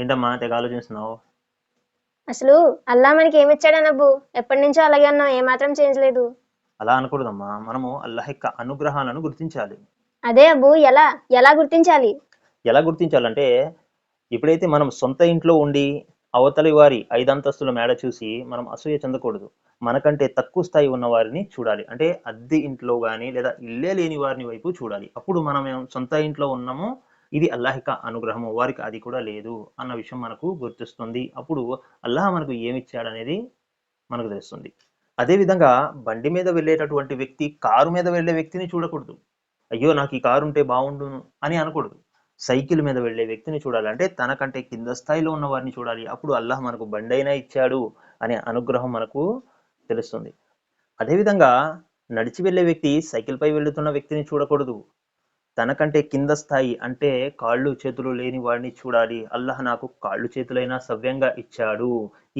ఏంటమ్మా తెగ ఆలోచిస్తున్నావు? అసలు అల్లా మనకి ఏమిచ్చాడని అబ్బు? ఎప్పటి నుంచో అలాగే అన్నాం, ఏమాత్రం చేంజ్ లేదు. అలా అనకూడదమ్మా. మనము అల్లాహ్ యొక్క అనుగ్రహాలను గుర్తించాలి. అదే అబ్బు, ఎలా ఎలా గుర్తించాలి? ఎలా గుర్తించాలంటే, ఎప్పుడైతే మనం సొంత ఇంట్లో ఉండి అవతలి వారి 5 అంతస్తుల మేడ చూసి మనం అసూయ చెందకూడదు. మనకంటే తక్కువ స్థాయి ఉన్న వారిని చూడాలి. అంటే అద్దె ఇంట్లో గాని లేదా ఇల్లే లేని వారిని వైపు చూడాలి. అప్పుడు మనం సొంత ఇంట్లో ఉన్నాము, ఇది అల్లాహ్ యొక్క అనుగ్రహము, వారికి అది కూడా లేదు అన్న విషయం మనకు గుర్తిస్తుంది. అప్పుడు అల్లాహ్ మనకు ఏమిచ్చాడనేది మనకు తెలుస్తుంది. అదేవిధంగా బండి మీద వెళ్ళేటటువంటి వ్యక్తి కారు మీద వెళ్ళే వ్యక్తిని చూడకూడదు. అయ్యో నాకు ఈ కారు ఉంటే బాగుండును అని అనకూడదు. సైకిల్ మీద వెళ్ళే వ్యక్తిని చూడాలి. అంటే తనకంటే కింద స్థాయిలో ఉన్న వారిని చూడాలి. అప్పుడు అల్లాహ్ మనకు బండైనా ఇచ్చాడు అనే అనుగ్రహం మనకు తెలుస్తుంది. అదేవిధంగా నడిచి వెళ్ళే వ్యక్తి సైకిల్ పై వెళ్తున్న వ్యక్తిని చూడకూడదు. తనకంటే కింద స్థాయి అంటే కాళ్ళు చేతులు లేని వాడిని చూడాలి. అల్లాహ్ నాకు కాళ్ళు చేతులైనా సవ్యంగా ఇచ్చాడు,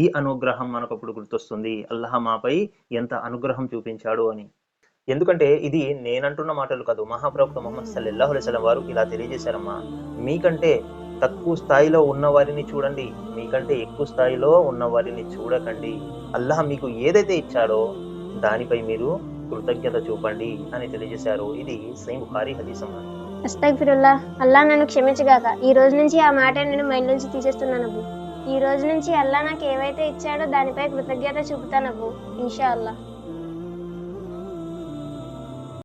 ఈ అనుగ్రహం మనకు అప్పుడు గుర్తొస్తుంది, అల్లాహ్ మాపై ఎంత అనుగ్రహం చూపించాడు అని. ఎందుకంటే ఇది నేనంటున్న మాటలు కాదు, మహాప్రవక్త ముహమ్మద్ సల్లల్లాహు అలైహి వసల్లం వారు ఇలా తెలియజేశారమ్మా. మీకంటే తక్కువ స్థాయిలో ఉన్న వారిని చూడండి, మీకంటే ఎక్కువ స్థాయిలో ఉన్న వారిని చూడకండి. అల్లాహ్ మీకు ఏదైతే ఇచ్చాడో దానిపై మీరు కృతజ్ఞత చూపండి అని తెలియజేశారు. ఇది సహీహ్ బుఖారీ హదీస్ అమ్మా. అస్తగ్ఫిరుల్లా, అల్లా నన్ను క్షమించగాక. ఈ రోజు నుంచి ఆ మాట నేను మైండ్ నుంచి తీసేస్తున్నాను అబ్బు. ఈ రోజు నుంచి అల్లా నాకు ఏవైతే ఇచ్చాడో దానిపై కృతజ్ఞత చూపుతాను అబ్బు, ఇన్షా అల్లా.